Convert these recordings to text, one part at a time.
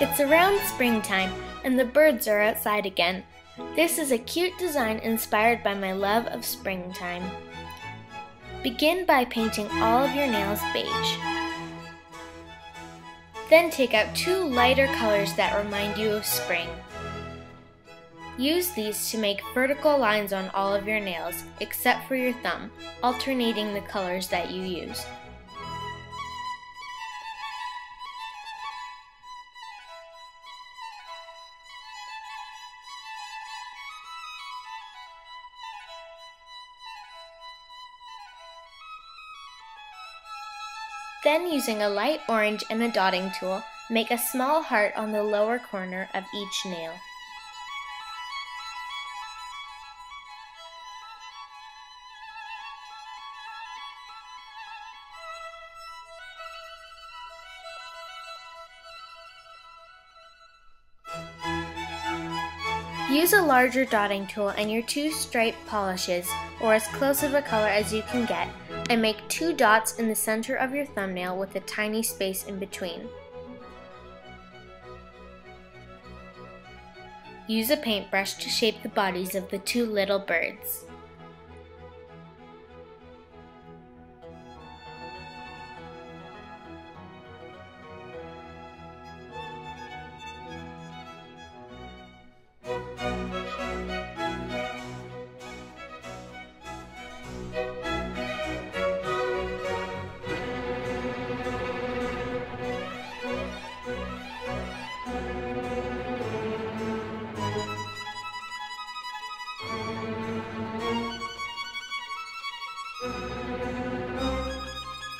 It's around springtime and the birds are outside again. This is a cute design inspired by my love of springtime. Begin by painting all of your nails beige. Then take out two lighter colors that remind you of spring. Use these to make vertical lines on all of your nails, except for your thumb, alternating the colors that you use. Then, using a light orange and a dotting tool, make a small heart on the lower corner of each nail. Use a larger dotting tool and your two stripe polishes, or as close of a color as you can get, and make two dots in the center of your thumbnail with a tiny space in between. Use a paintbrush to shape the bodies of the two little birds.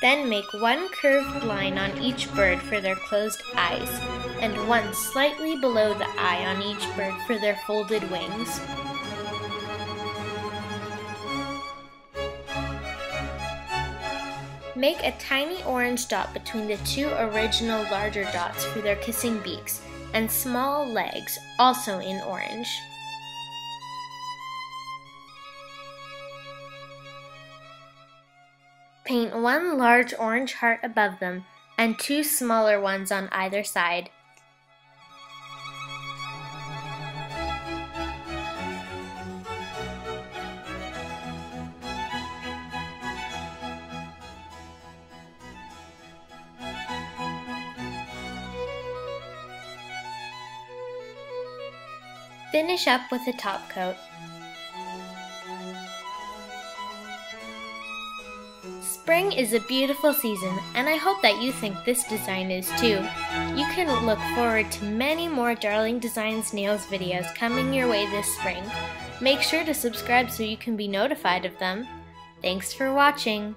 Then make one curved line on each bird for their closed eyes, and one slightly below the eye on each bird for their folded wings. Make a tiny orange dot between the two original larger dots for their kissing beaks, and small legs, also in orange. Paint one large orange heart above them and two smaller ones on either side. Finish up with a top coat. Spring is a beautiful season, and I hope that you think this design is too. You can look forward to many more Darling Designs Nails videos coming your way this spring. Make sure to subscribe so you can be notified of them. Thanks for watching!